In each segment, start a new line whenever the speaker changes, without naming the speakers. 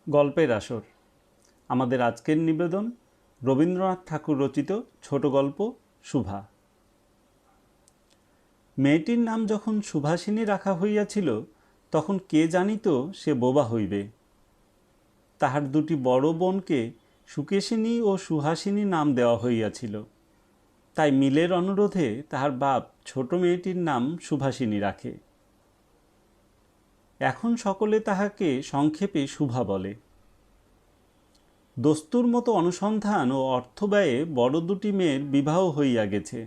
গল্পের আসর। আমাদের আজকের নিবেদন রবীন্দ্রনাথ ঠাকুর রচিত ছোট গল্প সুভা। মেয়েটির নাম যখন সুভাষিনী রাখা হইয়াছিল তখন কে জানিত সে বোবা হইবে। তাহার দুটি বড় বোনকে সুকেশিনী ও সুহাসিনী নাম দেওয়া হইয়াছিল, তাই মিলের অনুরোধে তাহার বাপ ছোট মেয়েটির নাম সুভাষিনী রাখে। এখন সকলে তাহাকে সংক্ষেপে সুভা বলে। দস্তুর মতো অনুসন্ধান ও অর্থব্যয়ে বড় দুটি মেয়ের বিবাহ হইয়া গেছে।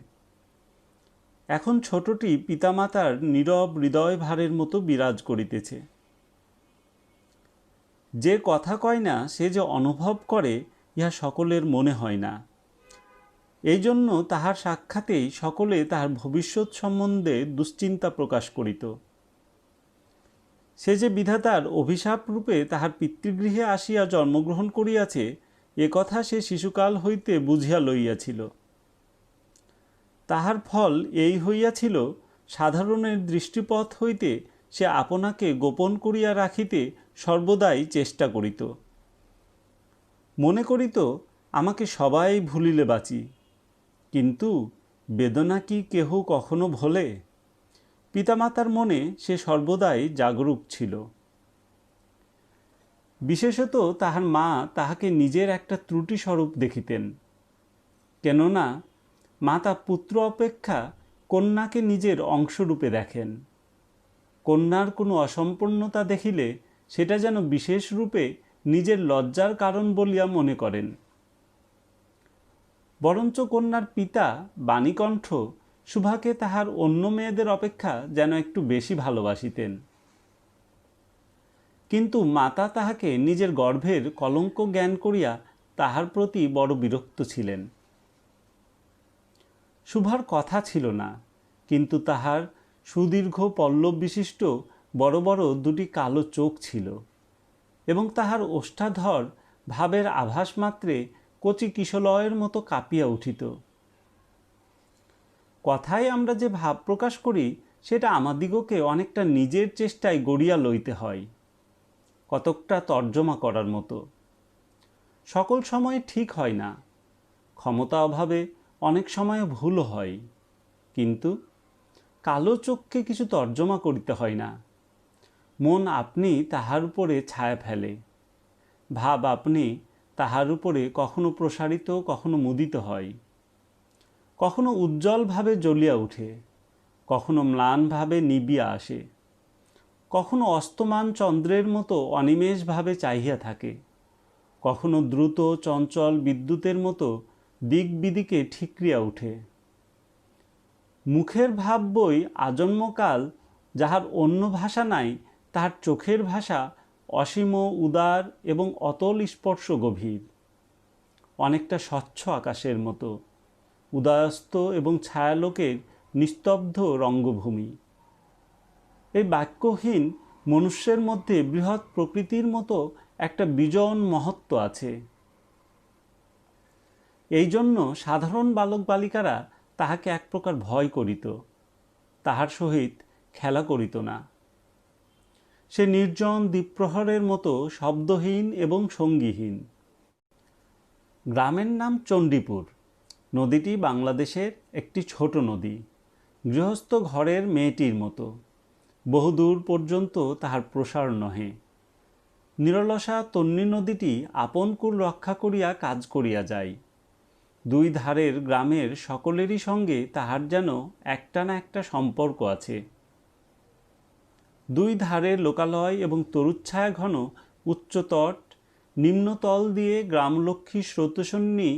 এখন ছোটটি পিতামাতার নীরব হৃদয় ভারের মতো বিরাজ করিতেছে। যে কথা কয় না সে যে অনুভব করে ইহা সকলের মনে হয় না। এই জন্য তাহার সাক্ষাতেই সকলে তাহার ভবিষ্যৎ সম্বন্ধে দুশ্চিন্তা প্রকাশ করিত। সে যে বিধাতার অভিশাপ রূপে তাহার পিতৃগৃহে আসিয়া জন্মগ্রহণ করিয়াছে এ কথা সে শিশুকাল হইতে বুঝিয়া লইয়াছিল। তাহার ফল এই হইয়াছিল, সাধারণের দৃষ্টিপথ হইতে সে আপনাকে গোপন করিয়া রাখিতে সর্বদাই চেষ্টা করিত। মনে করিত আমাকে সবাই ভুলিলে বাঁচি, কিন্তু বেদনা কি কেহ কখনো ভোলে? পিতামাতার মনে সে সর্বদাই জাগরূক ছিল। বিশেষত তাহার মা তাহাকে নিজের একটা ত্রুটি স্বরূপ দেখিতেন। কেননা মাতা পুত্র অপেক্ষা কন্যাকে নিজের অংশরূপে দেখেন। কন্যার কোনো অসম্পূর্ণতা দেখিলে সেটা যেন বিশেষ রূপে নিজের লজ্জার কারণ বলিয়া মনে করেন। বরঞ্চ কন্যার পিতা বাণীকণ্ঠ সুভাকে তাহার অন্য মেয়েদের অপেক্ষা যেন একটু বেশি ভালোবাসিতেন। কিন্তু মাতা তাহাকে নিজের গর্ভের কলঙ্ক জ্ঞান করিয়া তাহার প্রতি বড় বিরক্ত ছিলেন। সুভার কথা ছিল না, কিন্তু তাহার সুদীর্ঘ পল্লব বিশিষ্ট বড় বড় দুটি কালো চোখ ছিল এবং তাহার ওষ্ঠাধর ভাবের আভাস মাত্রে কচি কিশলয়ের মতো কাঁপিয়া উঠিত। কথায় আমরা যে ভাব প্রকাশ করি সেটা আমাদিগকে অনেকটা নিজের চেষ্টায় গড়িয়া লইতে হয়, কতকটা তর্জমা করার মতো। সকল সময় ঠিক হয় না, ক্ষমতা অভাবে অনেক সময় ভুলও হয়, কিন্তু কালো চোখকে কিছু তর্জমা করিতে হয় না। মন আপনি তাহার উপরে ছায়া ফেলে, ভাব আপনি তাহার উপরে কখনো প্রসারিত কখনো মুদিত হয়, কখনো উজ্জ্বলভাবে জ্বলিয়া উঠে, কখনো ম্লানভাবে নিবিয়া আসে, কখনো অস্তমান চন্দ্রের মতো অনিমেষভাবে চাহিয়া থাকে, কখনো দ্রুত চঞ্চল বিদ্যুতের মতো দিক বিদিকে ঠিকরিয়া উঠে। মুখের ভাব বই আজন্মকাল, যাহার অন্য ভাষা নাই তাহার চোখের ভাষা অসীম উদার এবং অতল স্পর্শ গভীর, অনেকটা স্বচ্ছ আকাশের মতো, উদয়স্ত এবং ছায়ালোকের নিস্তব্ধ রঙ্গভূমি। এই বাক্যহীন মনুষ্যের মধ্যে বৃহৎ প্রকৃতির মতো একটা বিজন মহত্ব আছে। এই জন্য সাধারণ বালক বালিকারা তাহাকে এক প্রকার ভয় করিত, তাহার সহিত খেলা করিত না। সে নির্জন দ্বীপ্রহরের মতো শব্দহীন এবং সঙ্গীহীন। গ্রামের নাম চণ্ডীপুর। নদীটি বাংলাদেশের একটি ছোট নদী, গৃহস্থ ঘরের মেয়েটির মতো। বহুদূর পর্যন্ত তাহার প্রসার নহে। নিরলসা তন্বী নদীটি আপন কুল রক্ষা করিয়া কাজ করিয়া যায়। দুই ধারের গ্রামের সকলেরই সঙ্গে তাহার যেন একটা না একটা সম্পর্ক আছে। দুই ধারের লোকালয় এবং তরুচ্ছায়া ঘন উচ্চতট, নিম্নতল দিয়ে গ্রামলক্ষ্মী স্রোতস্বিনী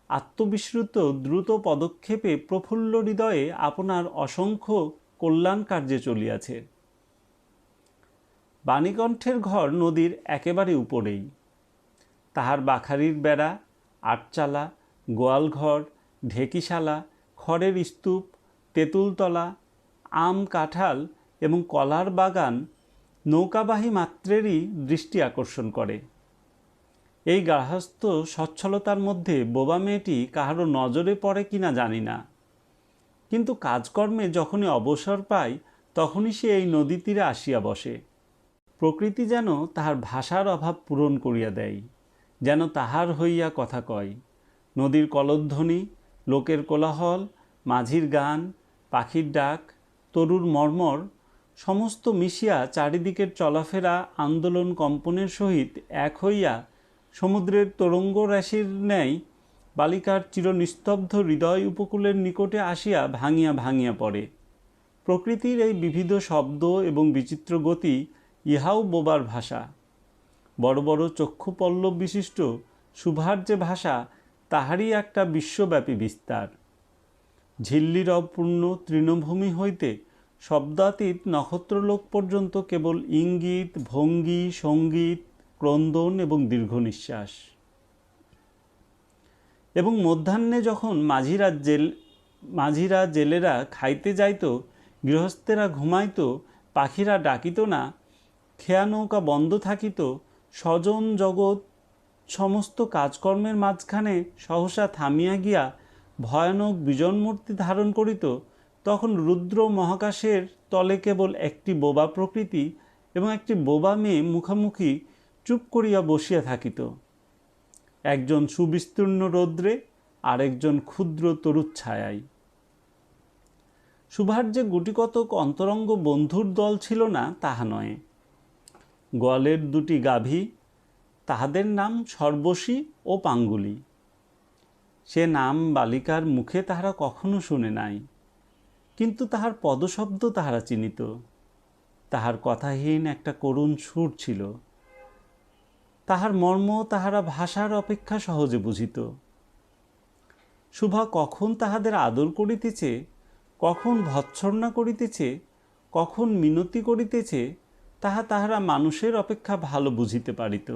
আত্মবিস্মৃত দ্রুত পদক্ষেপে প্রফুল্ল হৃদয়ে আপনার অসংখ্য কল্যাণ কার্যে চলিয়াছে। বাণীকণ্ঠের ঘর নদীর একেবারে উপরেই। তাহার বাখারির বেড়া, আটচালা, গোয়ালঘর, ঢেকিশালা, খড়ের স্তূপ, তেঁতুলতলা, আম কাঁঠাল এবং কলার বাগান নৌকাবাহী মাত্রেরই দৃষ্টি আকর্ষণ করে। এই গার্হস্থ্য সচ্ছলতার মধ্যে বোবা মেয়েটি কাহারও নজরে পড়ে কিনা জানি না, কিন্তু কাজকর্মে যখনই অবসর পায় তখনই সে এই নদী তীরে আসিয়া বসে। প্রকৃতি যেন তাহার ভাষার অভাব পূরণ করিয়া দেয়, যেন তাহার হইয়া কথা কয়। নদীর কলধ্বনি, লোকের কোলাহল, মাঝির গান, পাখির ডাক, তরুর মর্মর সমস্ত মিশিয়া চারিদিকের চলাফেরা আন্দোলন কম্পনের সহিত এক হইয়া সমুদ্রের তরঙ্গ রাশির ন্যায় বালিকার চিরনিস্তব্ধ হৃদয় উপকূলের নিকটে আসিয়া ভাঙিয়া ভাঙিয়া পড়ে। প্রকৃতির এই বিবিধ শব্দ এবং বিচিত্র গতি ইহাও বোবার ভাষা। বড় বড় চক্ষু পল্লব বিশিষ্ট সুভার যে ভাষা, তাহারই একটা বিশ্বব্যাপী বিস্তার। ঝিল্লির অপূর্ণ তৃণভূমি হইতে শব্দাতীত নক্ষত্রলোক পর্যন্ত কেবল ইঙ্গিত, ভঙ্গি, সঙ্গীত, ক্রন্দন এবং দীর্ঘ নিঃশ্বাস। এবং মধ্যাহ্নে যখন মাঝিরা জেলেরা খাইতে যাইত, গৃহস্থেরা ঘুমাইত, পাখিরা ডাকিত না, খেয়া নৌকা বন্ধ থাকিত, স্বজন জগৎ সমস্ত কাজকর্মের মাঝখানে সহসা থামিয়া গিয়া ভয়ানক বিজনমূর্তি ধারণ করিত, তখন রুদ্র মহাকাশের তলে কেবল একটি বোবা প্রকৃতি এবং একটি বোবা মেয়ে মুখামুখি চুপ করিয়া বসিয়া থাকিত। একজন সুবিস্তীর্ণ রৌদ্রে, আরেকজন ক্ষুদ্র তরুচ্ছায়ায়। সুভার যে গুটিকতক অন্তরঙ্গ বন্ধুর দল ছিল না তাহা নয়। গোয়ালের দুটি গাভী, তাহাদের নাম সর্বশী ও পাঙ্গুলি। সে নাম বালিকার মুখে তাহারা কখনো শুনে নাই, কিন্তু তাহার পদশব্দ তাহারা চিনিত। তাহার কথাহীন একটা করুণ সুর ছিল, তাহার মর্ম তাহারা ভাষার অপেক্ষা সহজে বুঝিত। শুভা কখন তাহাদের আদর করিতেছে, কখন ভৎসর্ণা করিতেছে, কখন মিনতি করিতেছে, তাহারা মানুষের অপেক্ষা ভালো বুঝিতে পারিত।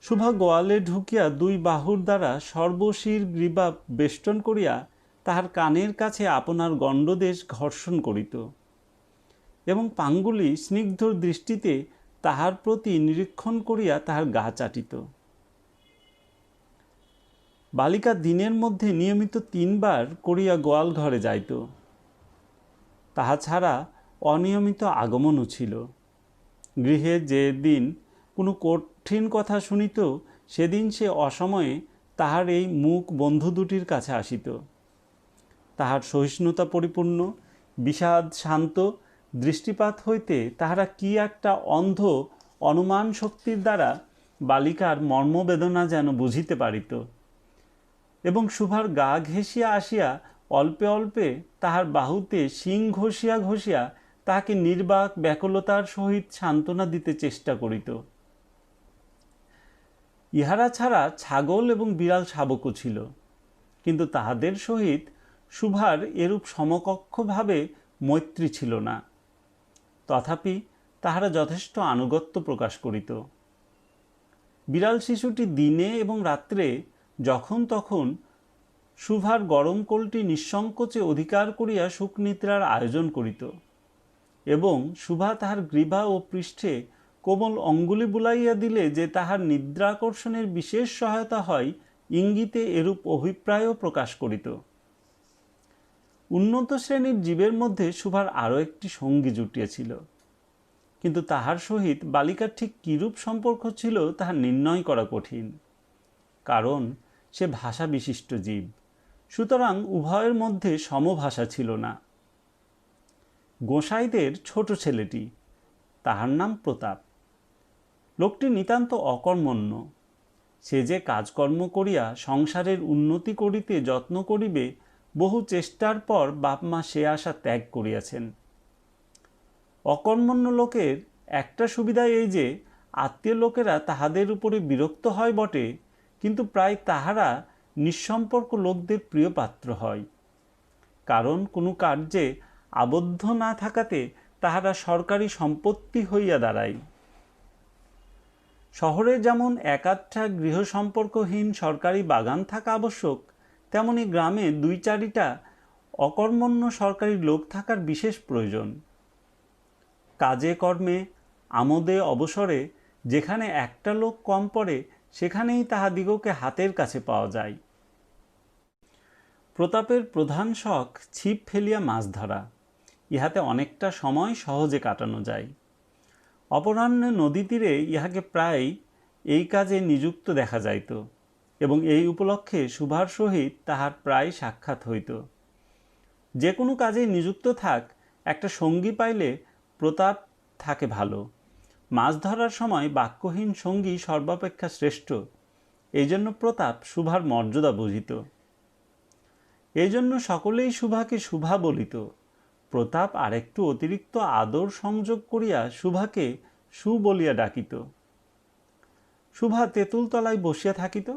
শুভা গোয়ালে ঢুকিয়া দুই বাহুর দ্বারা সর্বশীর গ্রীবা বেষ্টন করিয়া তাহার কানের কাছে আপনার গণ্ডদেশ ঘর্ষণ করিত এবং পাঙ্গুলি স্নিগ্ধ দৃষ্টিতে তাহার প্রতি নিরীক্ষণ করিয়া তাহার গা চাটিত। বালিকা দিনের মধ্যে নিয়মিত 3 বার করিয়া গোয়াল ঘরে যাইত। তাহা ছাড়া অনিয়মিত আগমনও ছিল। গৃহে যে দিন কোনো কঠিন কথা শুনিত, সেদিন সে অসময়ে তাহার এই মুখ বন্ধু দুটির কাছে আসিত। তাহার সহিষ্ণুতা পরিপূর্ণ, বিষাদ শান্ত দৃষ্টিপাত হইতে তাহারা কি একটা অন্ধ অনুমান শক্তির দ্বারা বালিকার মর্মবেদনা যেন বুঝিতে পারিত এবং শুভার গা ঘেঁষিয়া আসিয়া অল্পে অল্পে তাহার বাহুতে শিং ঘষিয়া ঘষিয়া তাহাকে নির্বাক ব্যাকুলতার সহিত সান্ত্বনা দিতে চেষ্টা করিত। ইহারা ছাড়া ছাগল এবং বিড়াল শাবকও ছিল, কিন্তু তাহাদের সহিত শুভার এরূপ সমকক্ষভাবে মৈত্রী ছিল না। তথাপি তাহারা যথেষ্ট আনুগত্য প্রকাশ করিত। বিড়াল শিশুটি দিনে এবং রাত্রে যখন তখন শুভার গরম কোলটি নিঃসংকোচে অধিকার করিয়া সুখনিদ্রার আয়োজন করিত এবং শুভা তাহার গ্রীবা ও পৃষ্ঠে কোমল অঙ্গুলি বুলাইয়া দিলে যে তাহার নিদ্রাকর্ষণের বিশেষ সহায়তা হয়, ইঙ্গিতে এরূপ অভিপ্রায়ও প্রকাশ করিত। উন্নত শ্রেণীর জীবের মধ্যে শুভার আরও একটি সঙ্গী জুটিয়াছিল, কিন্তু তাহার সহিত বালিকার ঠিক কিরূপ সম্পর্ক ছিল তাহা নির্ণয় করা কঠিন, কারণ সে ভাষা বিশিষ্ট জীব, সুতরাং উভয়ের মধ্যে সমভাষা ছিল না। গোসাইদের ছোট ছেলেটি, তাহার নাম প্রতাপ। লোকটি নিতান্ত অকর্মণ্য। সে যে কাজকর্ম করিয়া সংসারের উন্নতি করিতে যত্ন করিবে, বহু চেষ্টার পর বাপমা সে আশা ত্যাগ করিয়াছেন। অকর্মণ্য লোকের একটা সুবিধা এই যে আত্মীয় লোকেরা তাহাদের উপরে বিরক্ত হয় বটে, কিন্তু প্রায় তাহারা নিঃসম্পর্ক লোকদের প্রিয় পাত্র হয়, কারণ কোনো কার্যে আবদ্ধ না থাকাতে তাহারা সরকারি সম্পত্তি হইয়া দাঁড়ায়। শহরে যেমন একাধটা গৃহ সম্পর্কহীন সরকারি বাগান থাকা আবশ্যক, তেমনি গ্রামে 2-4টা অকর্মণ্য সরকারি লোক থাকার বিশেষ প্রয়োজন। কাজে কর্মে আমোদে অবসরে যেখানে একটা লোক কম পড়ে, সেখানেই তাহাদিগকে হাতের কাছে পাওয়া যায়। প্রতাপের প্রধান শখ ছিপ ফেলিয়া মাছ ধরা। ইহাতে অনেকটা সময় সহজে কাটানো যায়। অপরাহ্নে নদী তীরে ইহাকে প্রায় এই কাজে নিযুক্ত দেখা যাইত এবং এই উপলক্ষে শুভার সহিত তাহার প্রায় সাক্ষাৎ হইত। যে কোনো কাজে নিযুক্ত থাক, একটা সঙ্গী পাইলে প্রতাপ থাকে ভালো। মাছ ধরার সময় বাক্যহীন সঙ্গী সর্বাপেক্ষা শ্রেষ্ঠ। এই জন্য প্রতাপ শুভার মর্যাদা বুঝিত। এই জন্য সকলেই শুভাকে শুভা বলিত। প্রতাপ আরেকটু অতিরিক্ত আদর সংযোগ করিয়া শুভাকে সু বলিয়া ডাকিত। শুভা তেঁতুল তলায় বসিয়া থাকিত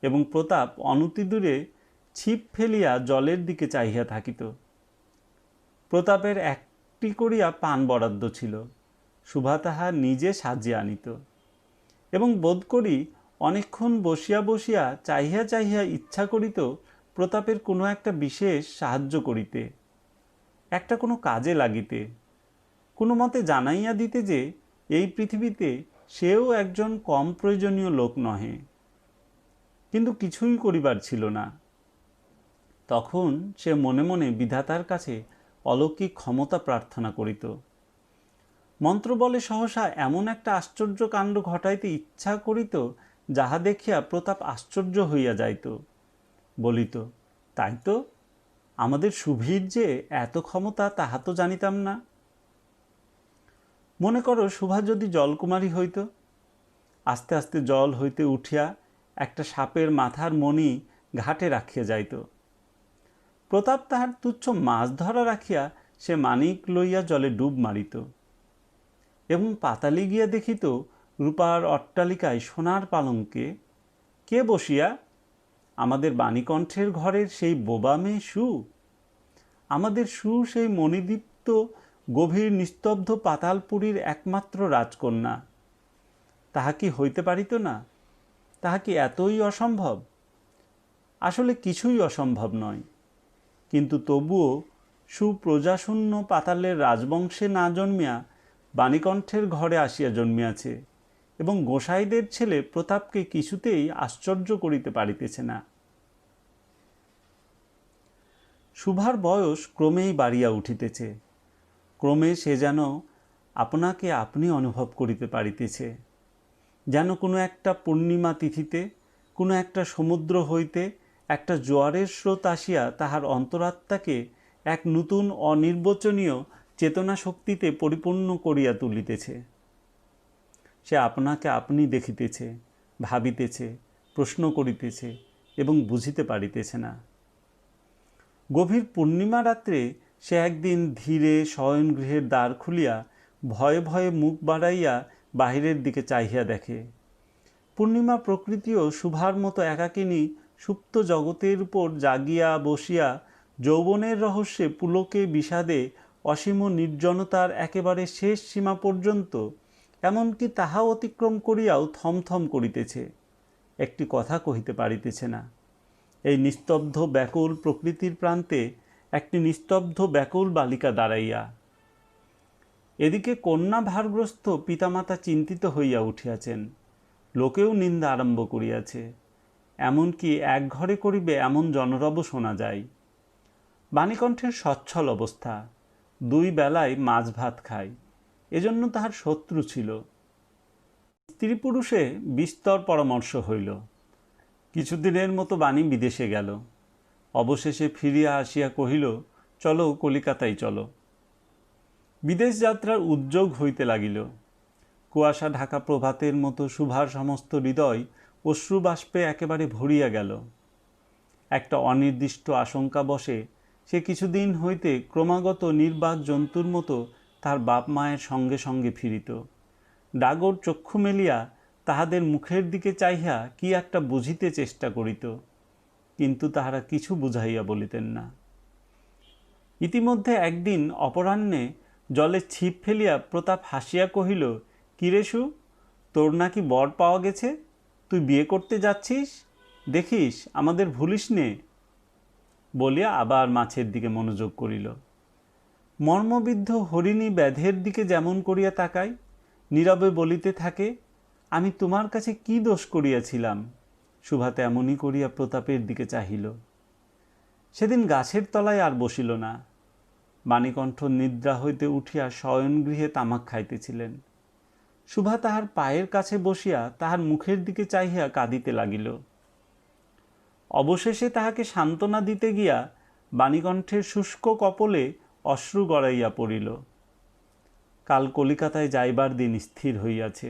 এবং প্রতাপ অনতিদূরে ছিপ ফেলিয়া জলের দিকে চাহিয়া থাকিত। প্রতাপের একটি করিয়া পান বরাদ্দ ছিল, শুভা তাহা নিজে সাজিয়া আনিত এবং বোধ করি অনেকক্ষণ বসিয়া বসিয়া চাহিয়া চাহিয়া ইচ্ছা করিত প্রতাপের কোনো একটা বিশেষ সাহায্য করিতে, একটা কোনো কাজে লাগিতে, কোনো মতে জানাইয়া দিতে যে এই পৃথিবীতে সেও একজন কম প্রয়োজনীয় লোক নহে। কিন্তু কিছুই করিবার ছিল না। তখন সে মনে মনে বিধাতার কাছে অলৌকিক ক্ষমতা প্রার্থনা করিত। মন্ত্রবলে সহসা এমন একটা আশ্চর্য কাণ্ড ঘটাইতে ইচ্ছা করিত, যাহা দেখিয়া প্রতাপ আশ্চর্য হইয়া যাইত। বলিত, তাই তো, আমাদের শুভীর যে এত ক্ষমতা তাহা তো জানিতাম না। মনে করো শুভা যদি জলকুমারী হইত, আস্তে আস্তে জল হইতে উঠিয়া একটা সাপের মাথার মণি ঘাটে রাখিয়া যাইত। প্রতাপ তাহার তুচ্ছ মাছ ধরা রাখিয়া সে মানিক লইয়া জলে ডুব মারিত এবং পাতালে গিয়া দেখিত রূপার অট্টালিকায় সোনার পালঙ্কে কে বসিয়া? আমাদের বাণীকণ্ঠের ঘরের সেই বোবা মেয়ে সু। আমাদের সু সেই মণিদীপ্ত গভীর নিস্তব্ধ পাতালপুরীর একমাত্র রাজকন্যা। তাহা কি হইতে পারিত না? তাহা কি এতই অসম্ভব? আসলে কিছুই অসম্ভব নয়, কিন্তু তবুও সুপ্রজাশূন্য পাতালের রাজবংশে না জন্মিয়া বাণীকণ্ঠের ঘরে আসিয়া জন্মিয়াছে এবং গোসাইদের ছেলে প্রতাপকে কিছুতেই আশ্চর্য করিতে পারিতেছে না। শুভার বয়স ক্রমেই বাড়িয়া উঠিতেছে। ক্রমে সে যেন আপনাকে আপনি অনুভব করিতে পারিতেছে, যেন কোনো একটা পূর্ণিমা তিথিতে কোনো একটা সমুদ্র হইতে একটা জোয়ারের স্রোত আসিয়া তাহার অন্তরাত্মাকে এক নূতন অনির্বচনীয় চেতনা শক্তিতে পরিপূর্ণ করিয়া তুলিতেছে। সে আপনাকে আপনি দেখিতেছে, ভাবিতেছে, প্রশ্ন করিতেছে এবং বুঝিতে পারিতেছে না। গভীর পূর্ণিমা রাত্রে সে একদিন ধীরে শয়নগৃহের দ্বার খুলিয়া ভয়ে ভয়ে মুখ বাড়াইয়া বাহিরের দিকে চাহিয়া দেখে। পূর্ণিমা প্রকৃতিও শুভার মতো একাকিনী সুপ্ত জগতের উপর জাগিয়া বসিয়া যৌবনের রহস্যে পুলকে বিষাদে অসীম নির্জনতার একেবারে শেষ সীমা পর্যন্ত, এমনকি তাহা অতিক্রম করিয়াও থমথম করিতেছে, একটি কথা কহিতে পারিতেছে না। এই নিস্তব্ধ ব্যাকুল প্রকৃতির প্রান্তে একটি নিস্তব্ধ ব্যাকুল বালিকা দাঁড়াইয়া। এদিকে কন্যা ভারগ্রস্ত পিতামাতা চিন্তিত হইয়া উঠিয়াছেন, লোকেও নিন্দা আরম্ভ করিয়াছে, এমনকি এক ঘরে করিবে এমন জনরব শোনা যায়। বাণীকণ্ঠের সচ্ছল অবস্থা, 2 বেলায় মাছ ভাত খায়, এজন্য তাহার শত্রু ছিল। স্ত্রী পুরুষে বিস্তর পরামর্শ হইল। কিছুদিনের মতো বাণী বিদেশে গেল। অবশেষে ফিরিয়া আসিয়া কহিল, চলো কলিকাতায় চলো। বিদেশ যাত্রার উদ্যোগ হইতে লাগিল। কুয়াশা ঢাকা প্রভাতের মতো শুভার সমস্ত হৃদয় অশ্রুবাষ্পে একেবারে ভরিয়া গেল। একটা অনির্দিষ্ট আশঙ্কা বসে সে কিছুদিন হইতে ক্রমাগত নির্বাক জন্তুর মতো তার বাপ মায়ের সঙ্গে সঙ্গে ফিরিত। ডাগর চক্ষু মেলিয়া তাহাদের মুখের দিকে চাহিয়া কি একটা বুঝিতে চেষ্টা করিত, কিন্তু তাহারা কিছু বুঝাইয়া বলিতেন না। ইতিমধ্যে একদিন অপরাহ্নে জলে ছিপ ফেলিয়া প্রতাপ হাসিয়া কহিল, কিরে সু, তোর নাকি বর পাওয়া গেছে, তুই বিয়ে করতে যাচ্ছিস, দেখিস আমাদের ভুলিস নে। বলিয়া আবার মাছের দিকে মনোযোগ করিল। মর্মবিদ্ধ হরিণী ব্যাধের দিকে যেমন করিয়া তাকায়, নীরবে বলিতে থাকে, আমি তোমার কাছে কি দোষ করিয়াছিলাম। শুভা তেমনই করিয়া প্রতাপের দিকে চাহিল। সেদিন গাছের তলায় আর বসিল না। বাণীকণ্ঠ নিদ্রা হইতে উঠিয়া শয়নগৃহে তামাক খাইতেছিলেন। শুভা তাহার পায়ের কাছে বসিয়া তাহার মুখের দিকে চাহিয়া কাঁদিতে লাগিল। অবশেষে তাহাকে সান্ত্বনা দিতে গিয়া বাণীকণ্ঠের শুষ্ক কপলে অশ্রু গড়াইয়া পড়িল। কাল কলিকাতায় যাইবার দিন স্থির হইয়াছে।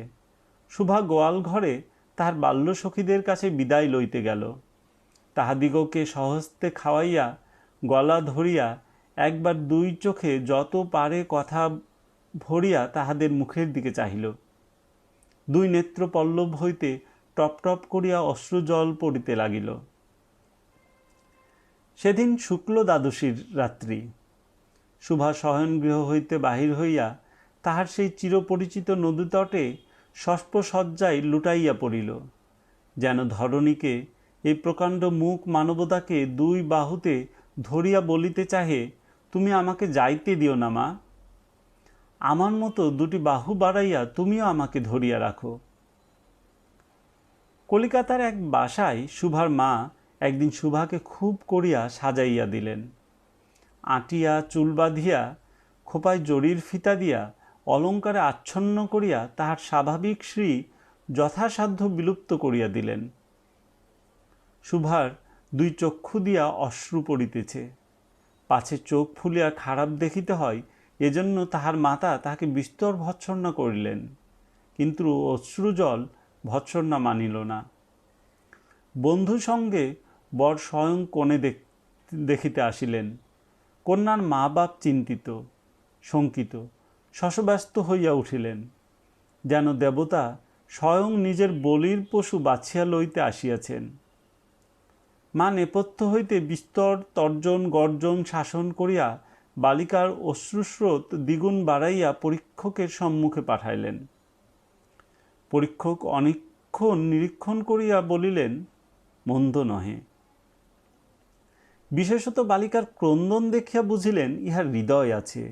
শুভা গোয়াল ঘরে তাহার বাল্যসখীদের কাছে বিদায় লইতে গেল। তাহাদিগকে সহস্তে খাওয়াইয়া গলা ধরিয়া একবার দুই চোখে যত পারে কথা ভরিয়া তাহাদের মুখের দিকে চাহিল। দুই নেত্র পল্লব হইতে টপ টপ করিয়া অশ্রু জল পড়িতে লাগিল। সেদিন শুক্ল দ্বাদশীর রাত্রি। শুভা শয়নগৃহ হইতে বাহির হইয়া তাহার সেই চিরপরিচিত নদীতটে শস্পসজ্জায় লুটাইয়া পড়িল। যেন ধরণীকে, এই প্রকাণ্ড মুখ মানবতাকে দুই বাহুতে ধরিয়া বলিতে চাহে, তুমি আমাকে যাইতে দিও না মা, আমার মতো দুটি বাহু বাড়াইয়া তুমিও আমাকে ধরিয়া রাখো। কলিকাতার এক বাসায় শুভার মা একদিন শুভাকে খুব করিয়া সাজাইয়া দিলেন। আটিয়া চুল বাঁধিয়া খোপায় জরির ফিতা দিয়া অলঙ্কারে আচ্ছন্ন করিয়া তাহার স্বাভাবিক শ্রী যথাসাধ্য বিলুপ্ত করিয়া দিলেন। শুভার দুই চক্ষু দিয়া অশ্রু পড়িতেছে। পাছে চোখ ফুলিয়া খারাপ দেখিতে হয়, এজন্য তাহার মাতা তাহাকে বিস্তর ভৎসনা করিলেন, কিন্তু অশ্রুজল ভৎসনা মানিল না। বন্ধু সঙ্গে বর স্বয়ং কোণে দেখিতে আসিলেন। কন্যার মা বাপ চিন্তিত, শঙ্কিত, শশব্যস্ত হইয়া উঠিলেন, যেন দেবতা স্বয়ং নিজের বলির পশু বাছিয়া লইতে আসিয়াছেন। মা নেপথ্য হইতে বিস্তর তর্জন গর্জন শাসন করিয়া বালিকার অশ্রুস্রোত দ্বিগুণ বাড়াইয়া পরীক্ষকের সম্মুখে পাঠাইলেন। পরীক্ষক অনেকক্ষণ নিরীক্ষণ করিয়া বলিলেন, মন্দ নহে। বিশেষত বালিকার ক্রন্দন দেখিয়া বুঝিলেন ইহার হৃদয় আছে,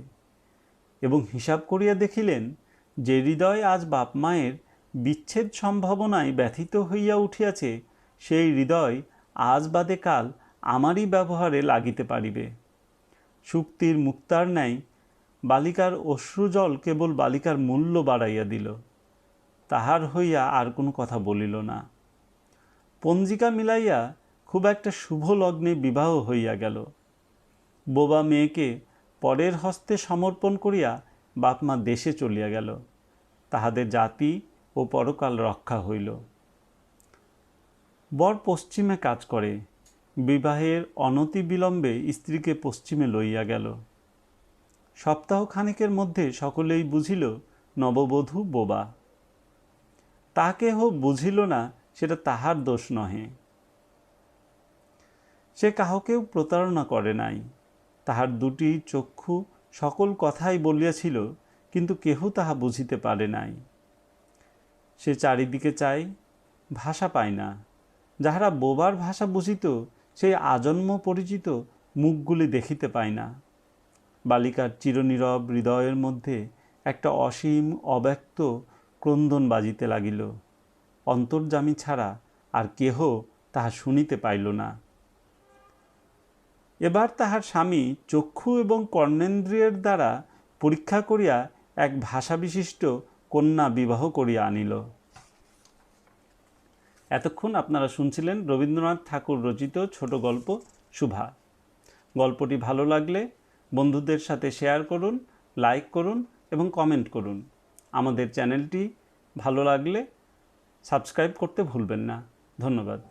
এবং হিসাব করিয়া দেখিলেন যে হৃদয় আজ বাপ মায়ের বিচ্ছেদ সম্ভাবনায় ব্যথিত হইয়া উঠিয়াছে, সেই হৃদয় আজ বাদে কাল আমারই ব্যবহারে লাগিতে পারিবে। শুক্তির মুক্তার ন্যায় বালিকার অশ্রুজল কেবল বালিকার মূল্য বাড়াইয়া দিল। তাহার হইয়া আর কোনো কথা বলিল না। পঞ্জিকা মিলাইয়া খুব একটা শুভ লগ্নে বিবাহ হইয়া গেল। বোবা মেয়েকে পরের হস্তে সমর্পণ করিয়া বাপমা দেশে চলিয়া গেল। তাহাদের জাতি ও পরকাল রক্ষা হইল। বর পশ্চিমে কাজ করে। বিবাহের অনতি বিলম্বে স্ত্রীকে পশ্চিমে লইয়া গেল। সপ্তাহখানেকের মধ্যে সকলেই বুঝিল নববধূ বোবা। তাকেহ বুঝিল না, সেটা তাহার দোষ নহে। সে কাহকেও প্রতারণা করে নাই। তাহার দুটি চক্ষু সকল কথাই বলিয়াছিল, কিন্তু কেহ তাহা বুঝিতে পারে নাই। সে চারিদিকে চায়, ভাষা পায় না। যাহারা বোবার ভাষা বুঝিত, সেই আজন্ম পরিচিত মুখগুলি দেখিতে পায় না। বালিকার চিরনীরব হৃদয়ের মধ্যে একটা অসীম অব্যক্ত ক্রন্দন বাজিতে লাগিল। অন্তর্যামী ছাড়া আর কেহ তাহা শুনিতে পাইল না। এবার তাহার স্বামী চক্ষু এবং কর্ণেন্দ্রিয়ের দ্বারা পরীক্ষা করিয়া এক ভাষাবিশিষ্ট কন্যা বিবাহ করিয়া আনিল। এতক্ষণ আপনারা শুনছিলেন রবীন্দ্রনাথ ঠাকুর রচিত ছোট গল্প শুভা। গল্পটি ভালো লাগলে বন্ধুদের সাথে শেয়ার করুন, লাইক করুন এবং কমেন্ট করুন। আমাদের চ্যানেলটি ভালো লাগলে সাবস্ক্রাইব করতে ভুলবেন না। ধন্যবাদ।